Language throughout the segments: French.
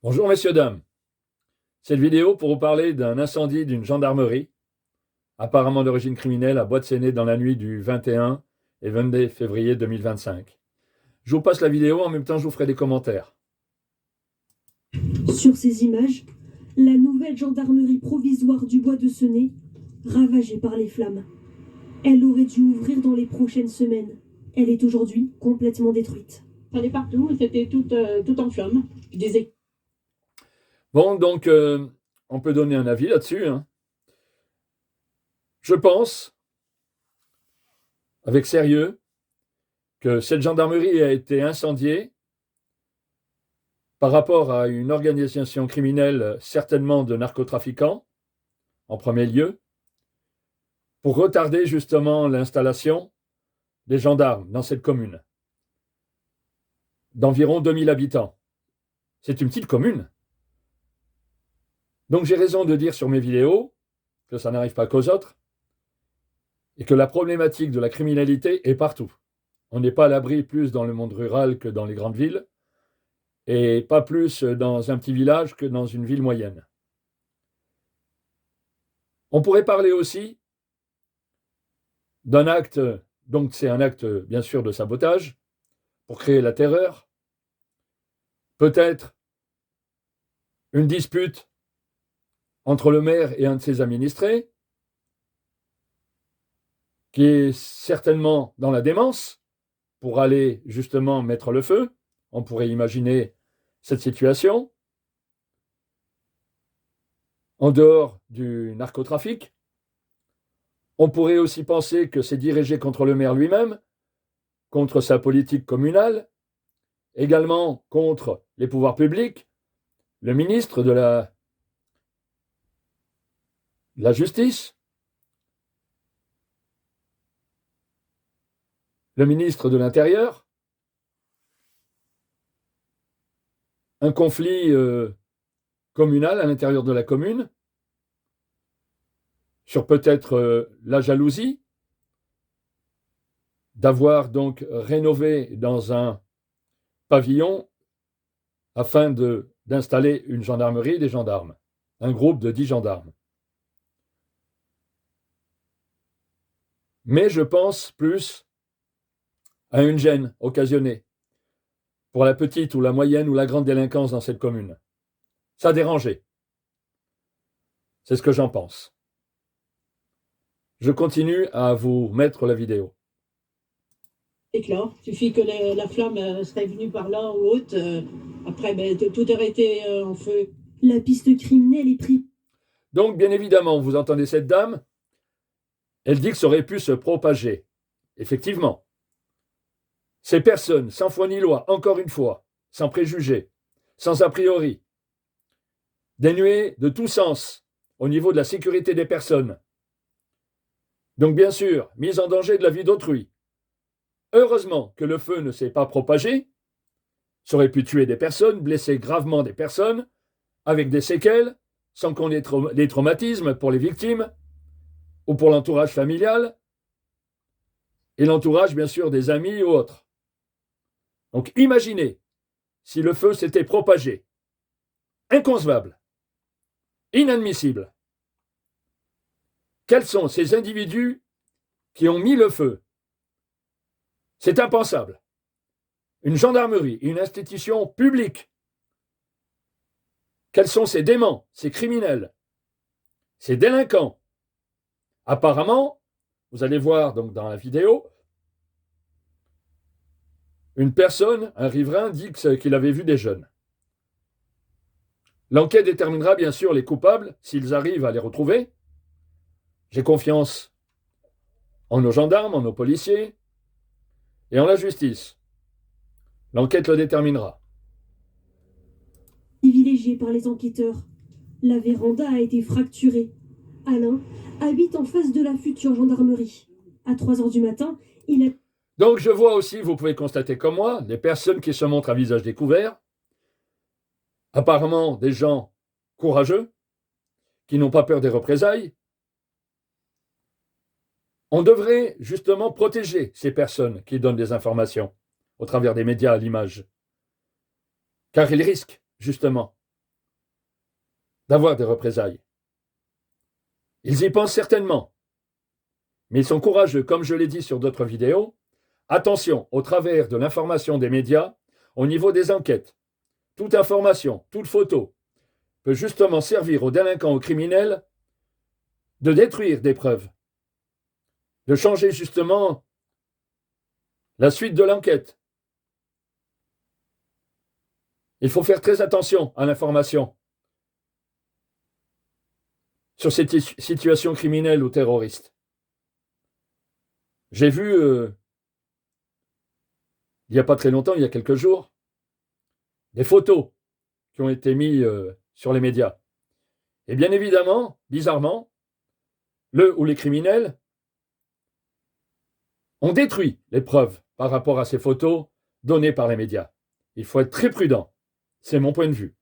Bonjour messieurs, dames. Cette vidéo pour vous parler d'un incendie d'une gendarmerie, apparemment d'origine criminelle, à Bois-de-Séné dans la nuit du 21 et 22 février 2025. Je vous passe la vidéo, en même temps je vous ferai des commentaires. Sur ces images, la nouvelle gendarmerie provisoire du Bois-de-Séné, ravagée par les flammes. Elle aurait dû ouvrir dans les prochaines semaines. Elle est aujourd'hui complètement détruite. Ça est partout, c'était tout en flammes. Bon, donc, on peut donner un avis là-dessus. Je pense, avec sérieux, que cette gendarmerie a été incendiée par rapport à une organisation criminelle, certainement de narcotrafiquants, en premier lieu, pour retarder justement l'installation des gendarmes dans cette commune, d'environ 2000 habitants. C'est une petite commune. Donc j'ai raison de dire sur mes vidéos que ça n'arrive pas qu'aux autres et que la problématique de la criminalité est partout. On n'est pas à l'abri plus dans le monde rural que dans les grandes villes et pas plus dans un petit village que dans une ville moyenne. On pourrait parler aussi d'un acte, donc c'est un acte bien sûr de sabotage pour créer la terreur, peut-être une dispute entre le maire et un de ses administrés, qui est certainement dans la démence, pour aller justement mettre le feu. On pourrait imaginer cette situation. En dehors du narcotrafic, on pourrait aussi penser que c'est dirigé contre le maire lui-même, contre sa politique communale, également contre les pouvoirs publics, le ministre de la Justice, le ministre de l'Intérieur, un conflit communal à l'intérieur de la commune, sur peut-être la jalousie, d'avoir donc rénové dans un pavillon afin d'installer une gendarmerie, des gendarmes, un groupe de 10 gendarmes. Mais je pense plus à une gêne occasionnée pour la petite ou la moyenne ou la grande délinquance dans cette commune. Ça a dérangé. C'est ce que j'en pense. Je continue à vous mettre la vidéo. Éclat. Il suffit que la flamme serait venue par là ou autre. Après, tout aurait été en feu. La piste criminelle est prise. Donc, bien évidemment, vous entendez cette dame, elle dit que ça aurait pu se propager. Effectivement. Ces personnes, sans foi ni loi, encore une fois, sans préjugés, sans a priori, dénuées de tout sens au niveau de la sécurité des personnes. Donc, bien sûr, mise en danger de la vie d'autrui. Heureusement que le feu ne s'est pas propagé, ça aurait pu tuer des personnes, blesser gravement des personnes, avec des séquelles, sans qu'on ait des traumatismes pour les victimes ou pour l'entourage familial et l'entourage, bien sûr, des amis ou autres. Donc, imaginez si le feu s'était propagé. Inconcevable. Inadmissible. Quels sont ces individus qui ont mis le feu? C'est impensable. Une gendarmerie, une institution publique. Quels sont ces déments, ces criminels, ces délinquants? Apparemment, vous allez voir donc dans la vidéo, une personne, un riverain, dit qu'il avait vu des jeunes. L'enquête déterminera bien sûr les coupables, s'ils arrivent à les retrouver. J'ai confiance en nos gendarmes, en nos policiers et en la justice. L'enquête le déterminera. Privilégiée par les enquêteurs. La véranda a été fracturée. Alain habite en face de la future gendarmerie. À 3 heures du matin, il a... Donc je vois aussi, vous pouvez constater comme moi, des personnes qui se montrent à visage découvert, apparemment des gens courageux, qui n'ont pas peur des représailles. On devrait justement protéger ces personnes qui donnent des informations au travers des médias à l'image. Car ils risquent, justement, d'avoir des représailles. Ils y pensent certainement. Mais ils sont courageux, comme je l'ai dit sur d'autres vidéos. Attention, au travers de l'information des médias, au niveau des enquêtes, toute information, toute photo peut justement servir aux délinquants, aux criminels de détruire des preuves, de changer justement la suite de l'enquête. Il faut faire très attention à l'information sur cette situation criminelle ou terroriste. J'ai vu, il n'y a pas très longtemps, il y a quelques jours, des photos qui ont été mises sur les médias. Et bien évidemment, bizarrement, le ou les criminels ont détruit les preuves par rapport à ces photos données par les médias. Il faut être très prudent. C'est mon point de vue.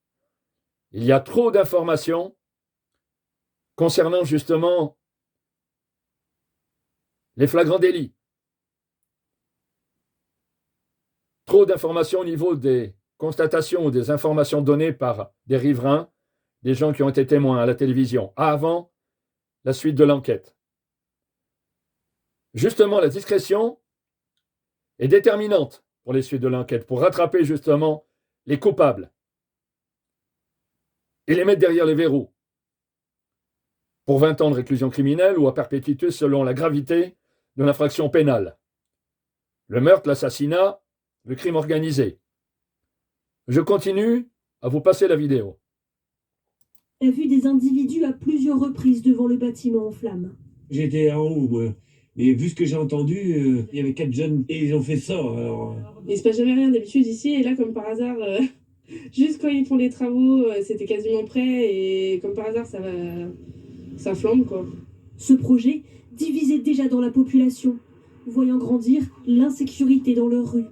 Il y a trop d'informations concernant justement les flagrants délits. Trop d'informations au niveau des constatations ou des informations données par des riverains, des gens qui ont été témoins à la télévision, avant la suite de l'enquête. Justement, la discrétion est déterminante pour les suites de l'enquête, pour rattraper justement les coupables et les mettre derrière les verrous pour 20 ans de réclusion criminelle ou à perpétuité selon la gravité de l'infraction pénale. Le meurtre, l'assassinat, le crime organisé. Je continue à vous passer la vidéo. A vu des individus à plusieurs reprises devant le bâtiment en flammes. J'étais en haut, moi. Et vu ce que j'ai entendu, il y avait 4 jeunes et ils ont fait ça. Alors, Il se passe jamais rien d'habitude ici, et là, comme par hasard, juste quand ils font les travaux, c'était quasiment prêt, et comme par hasard, ça flambe, quoi. Ce projet divisait déjà dans la population, voyant grandir l'insécurité dans leurs rues.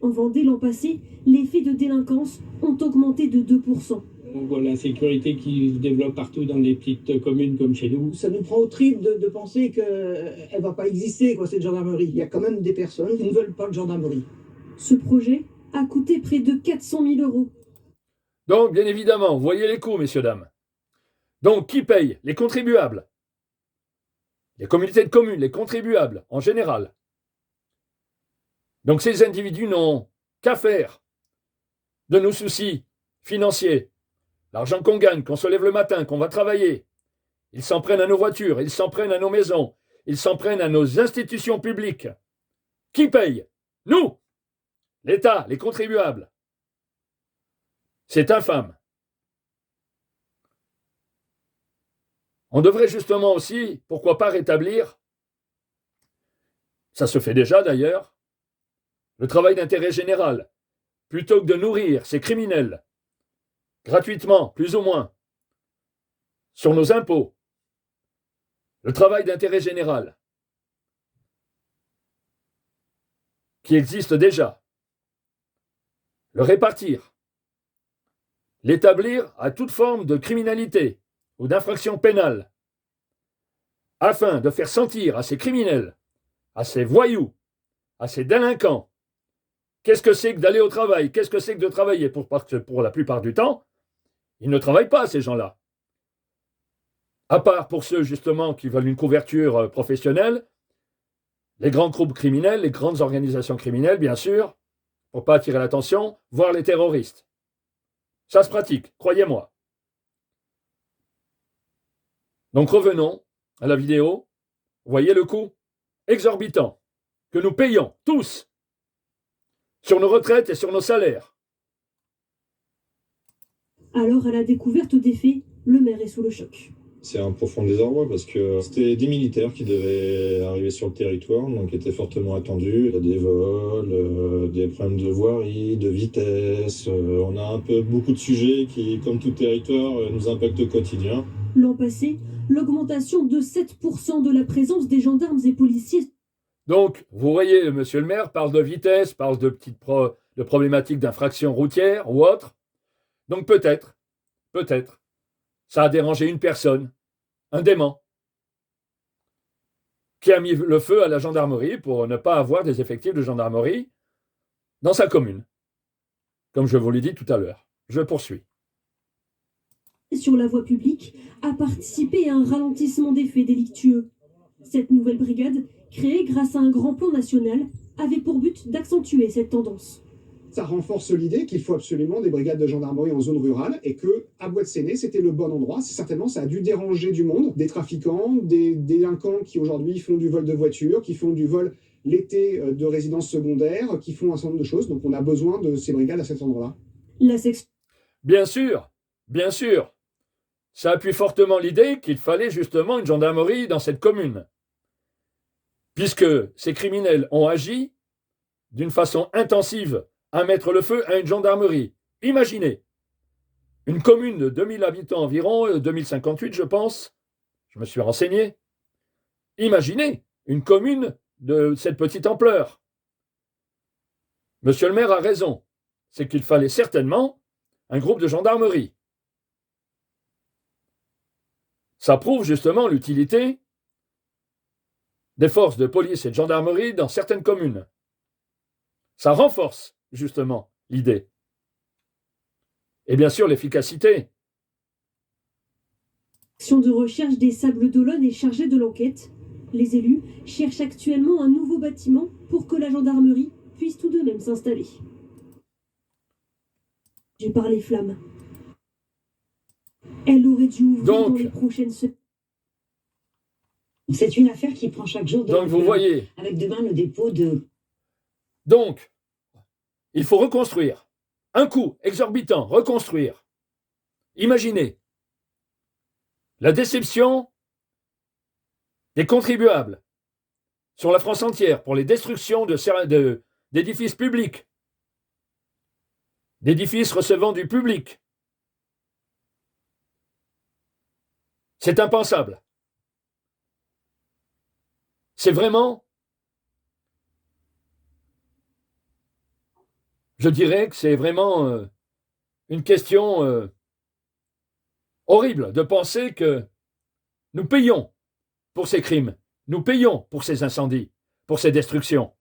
En Vendée l'an passé, les faits de délinquance ont augmenté de 2%. On voit l'insécurité qui se développe partout dans des petites communes comme chez nous. Ça nous prend au trip de penser qu'elle ne va pas exister, quoi, cette gendarmerie. Il y a quand même des personnes qui ne veulent pas de gendarmerie. Ce projet a coûté près de 400 000 €. Donc, bien évidemment, vous voyez les coûts, messieurs, dames. Donc, qui paye? Les contribuables. Les communautés de communes, les contribuables, en général. Donc, ces individus n'ont qu'à faire de nos soucis financiers. L'argent qu'on gagne, qu'on se lève le matin, qu'on va travailler. Ils s'en prennent à nos voitures, ils s'en prennent à nos maisons, ils s'en prennent à nos institutions publiques. Qui paye? Nous, l'État, les contribuables. C'est infâme. On devrait justement aussi, pourquoi pas rétablir, ça se fait déjà d'ailleurs, le travail d'intérêt général, plutôt que de nourrir ces criminels gratuitement, plus ou moins, sur nos impôts. Le travail d'intérêt général, qui existe déjà, le répartir, l'établir à toute forme de criminalité ou d'infraction pénale, afin de faire sentir à ces criminels, à ces voyous, à ces délinquants, qu'est-ce que c'est que d'aller au travail, qu'est-ce que c'est que de travailler, parce que pour la plupart du temps, ils ne travaillent pas, ces gens-là. À part pour ceux, justement, qui veulent une couverture professionnelle, les grands groupes criminels, les grandes organisations criminelles, bien sûr, pour ne pas attirer l'attention, voire les terroristes. Ça se pratique, croyez-moi. Donc revenons à la vidéo. Vous voyez le coût exorbitant que nous payons tous sur nos retraites et sur nos salaires. Alors, à la découverte des faits, le maire est sous le choc. C'est un profond désarroi parce que c'était des militaires qui devaient arriver sur le territoire, donc étaient fortement attendus. Il y a des vols, des problèmes de voirie, de vitesse. On a un peu beaucoup de sujets qui, comme tout territoire, nous impactent au quotidien. L'an passé, l'augmentation de 7% de la présence des gendarmes et policiers. Donc, vous voyez, monsieur le maire parle de vitesse, parle de de problématiques d'infraction routière ou autre. Donc peut-être, ça a dérangé une personne, un dément, qui a mis le feu à la gendarmerie pour ne pas avoir des effectifs de gendarmerie dans sa commune. Comme je vous l'ai dit tout à l'heure. Je poursuis. sur la voie publique a participé à un ralentissement des faits délictueux. Cette nouvelle brigade, créée grâce à un grand plan national, avait pour but d'accentuer cette tendance. Ça renforce l'idée qu'il faut absolument des brigades de gendarmerie en zone rurale et que à Bois de Séné, c'était le bon endroit. Certainement, ça a dû déranger du monde, des trafiquants, des délinquants qui aujourd'hui font du vol de voitures, qui font du vol l'été de résidences secondaires, qui font un certain nombre de choses. Donc on a besoin de ces brigades à cet endroit-là. La section Bien sûr, bien sûr. Ça appuie fortement l'idée qu'il fallait justement une gendarmerie dans cette commune. Puisque ces criminels ont agi d'une façon intensive à mettre le feu à une gendarmerie. Imaginez, une commune de 2000 habitants environ, 2058 je pense, je me suis renseigné. Imaginez une commune de cette petite ampleur. Monsieur le maire a raison, c'est qu'il fallait certainement un groupe de gendarmerie. Ça prouve justement l'utilité des forces de police et de gendarmerie dans certaines communes. Ça renforce justement l'idée. Et bien sûr l'efficacité. de recherche des Sables d'Olonne est chargée de l'enquête. Les élus cherchent actuellement un nouveau bâtiment pour que la gendarmerie puisse tout de même s'installer. Par les flammes. Elle aurait dû ouvrir dans les prochaines semaines. C'est une affaire qui prend chaque jour de Donc vous voyez. Avec demain le dépôt de... Donc, il faut reconstruire. Un coût exorbitant, reconstruire. Imaginez la déception des contribuables sur la France entière pour les destructions d'édifices publics, d'édifices recevant du public. C'est impensable. C'est vraiment, je dirais que c'est vraiment une question horrible de penser que nous payons pour ces crimes, nous payons pour ces incendies, pour ces destructions.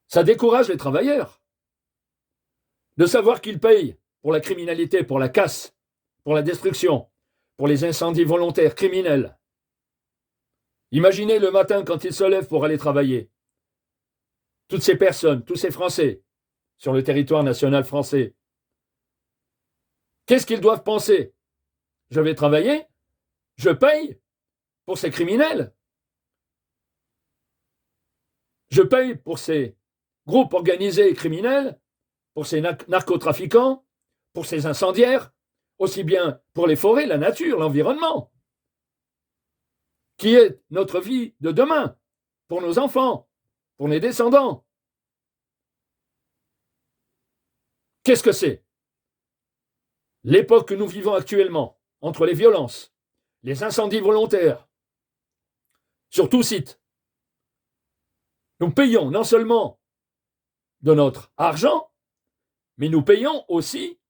Ça décourage les travailleurs de savoir qu'ils payent pour la criminalité, pour la casse, pour la destruction, pour les incendies volontaires criminels. Imaginez le matin quand ils se lèvent pour aller travailler. Toutes ces personnes, tous ces Français sur le territoire national français. Qu'est-ce qu'ils doivent penser? Je vais travailler, je paye pour ces criminels. Je paye pour ces groupes organisés et criminels, pour ces narcotrafiquants, pour ces incendiaires, aussi bien pour les forêts, la nature, l'environnement, qui est notre vie de demain, pour nos enfants, pour les descendants. Qu'est-ce que c'est? L'époque que nous vivons actuellement, entre les violences, les incendies volontaires, sur tout site, nous payons non seulement de notre argent, mais nous payons aussi,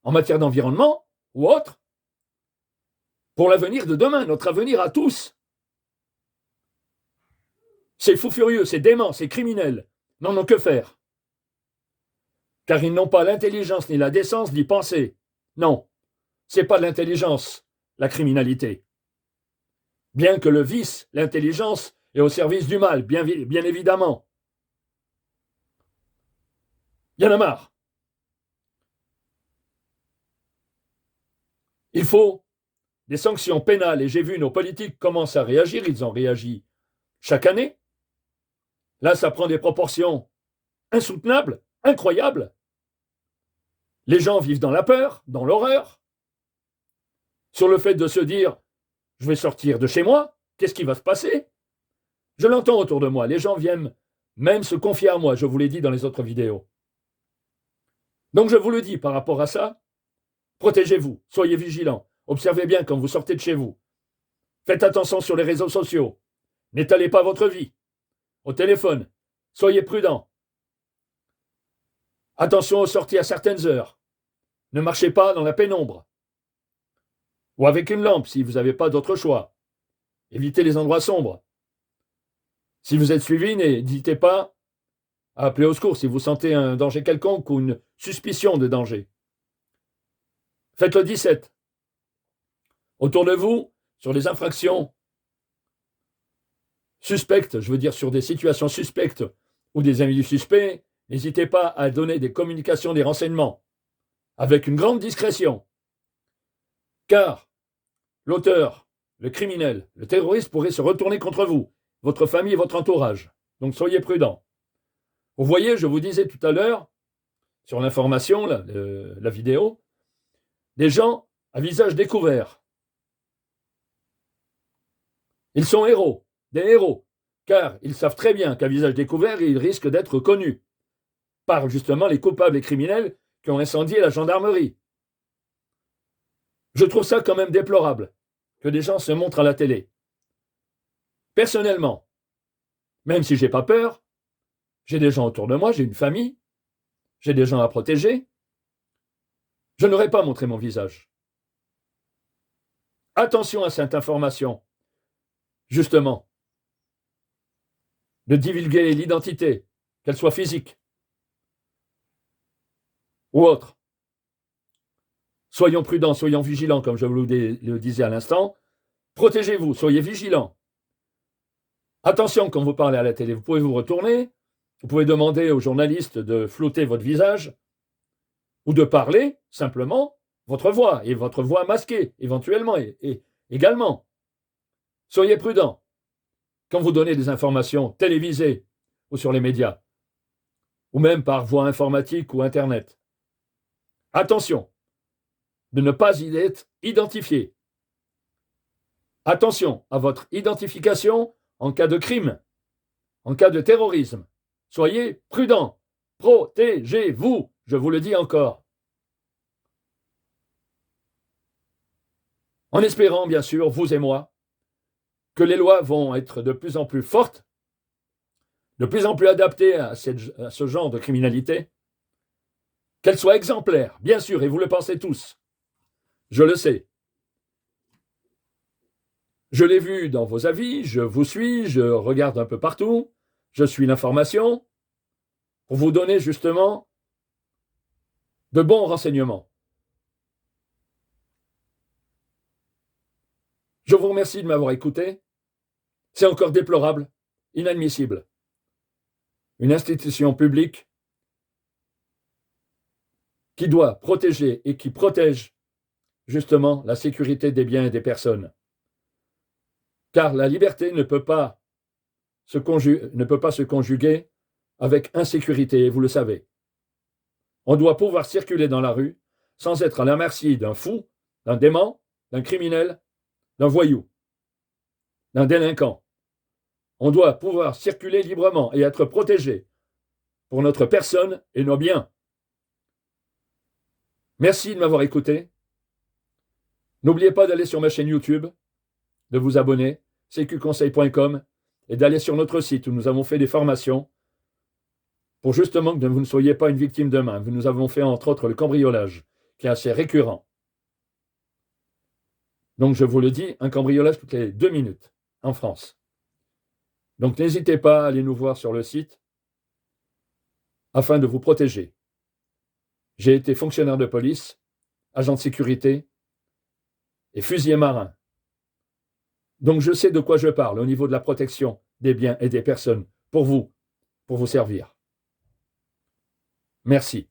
en matière d'environnement ou autre, pour l'avenir de demain, notre avenir à tous. Ces fous furieux, ces déments, ces criminels n'en ont que faire. Car ils n'ont pas l'intelligence ni la décence d'y penser. Non, c'est pas de l'intelligence, la criminalité. Bien que le vice, l'intelligence, est au service du mal, bien évidemment. Il y en a marre. Il faut des sanctions pénales, et j'ai vu nos politiques commencer à réagir, ils ont réagi chaque année. Là, ça prend des proportions insoutenables, incroyables. Les gens vivent dans la peur, dans l'horreur, sur le fait de se dire « je vais sortir de chez moi, qu'est-ce qui va se passer ?» Je l'entends autour de moi, les gens viennent même se confier à moi, je vous l'ai dit dans les autres vidéos. Donc je vous le dis par rapport à ça, protégez-vous, soyez vigilants, observez bien quand vous sortez de chez vous. Faites attention sur les réseaux sociaux, n'étalez pas votre vie. Au téléphone, soyez prudents. Attention aux sorties à certaines heures. Ne marchez pas dans la pénombre. Ou avec une lampe si vous n'avez pas d'autre choix. Évitez les endroits sombres. Si vous êtes suivi, n'hésitez pas à appeler au secours si vous sentez un danger quelconque ou une suspicion de danger. Faites le 17. Autour de vous, sur les infractions suspectes, je veux dire sur des situations suspectes ou des individus suspects, n'hésitez pas à donner des communications, des renseignements, avec une grande discrétion. Car l'auteur, le criminel, le terroriste pourrait se retourner contre vous, votre famille et votre entourage. Donc soyez prudents. Vous voyez, je vous disais tout à l'heure, sur l'information, la vidéo, des gens à visage découvert. Ils sont héros, des héros, car ils savent très bien qu'à visage découvert, ils risquent d'être connus par justement les coupables et criminels qui ont incendié la gendarmerie. Je trouve ça quand même déplorable que des gens se montrent à la télé. Personnellement, même si je n'ai pas peur, j'ai des gens autour de moi, j'ai une famille, j'ai des gens à protéger, je n'aurais pas montré mon visage. Attention à cette information, justement, de divulguer l'identité, qu'elle soit physique ou autre. Soyons prudents, soyons vigilants, comme je vous le disais à l'instant. Protégez-vous, soyez vigilants. Attention quand vous parlez à la télé, vous pouvez vous retourner, vous pouvez demander aux journalistes de flouter votre visage ou de parler simplement votre voix et votre voix masquée, éventuellement et également. Soyez prudents quand vous donnez des informations télévisées ou sur les médias, ou même par voie informatique ou Internet. Attention de ne pas y être identifié. Attention à votre identification en cas de crime, en cas de terrorisme. Soyez prudents. Protégez-vous, je vous le dis encore. En espérant, bien sûr, vous et moi, que les lois vont être de plus en plus fortes, de plus en plus adaptées à ce genre de criminalité, qu'elles soient exemplaires, bien sûr, et vous le pensez tous. Je le sais. Je l'ai vu dans vos avis, je vous suis, je regarde un peu partout, je suis l'information pour vous donner justement de bons renseignements. Je vous remercie de m'avoir écouté. C'est encore déplorable, inadmissible. Une institution publique qui doit protéger et qui protège justement la sécurité des biens et des personnes. Car la liberté ne peut pas se conjuguer avec insécurité, et vous le savez. On doit pouvoir circuler dans la rue sans être à la merci d'un fou, d'un dément, d'un criminel, d'un voyou, d'un délinquant. On doit pouvoir circuler librement et être protégé pour notre personne et nos biens. Merci de m'avoir écouté. N'oubliez pas d'aller sur ma chaîne YouTube, de vous abonner, cqconseil.com, et d'aller sur notre site où nous avons fait des formations pour justement que vous ne soyez pas une victime demain. Nous avons fait entre autres le cambriolage, qui est assez récurrent. Donc je vous le dis, un cambriolage toutes les 2 minutes en France. Donc n'hésitez pas à aller nous voir sur le site afin de vous protéger. J'ai été fonctionnaire de police, agent de sécurité et fusilier marin. Donc je sais de quoi je parle au niveau de la protection des biens et des personnes pour vous servir. Merci.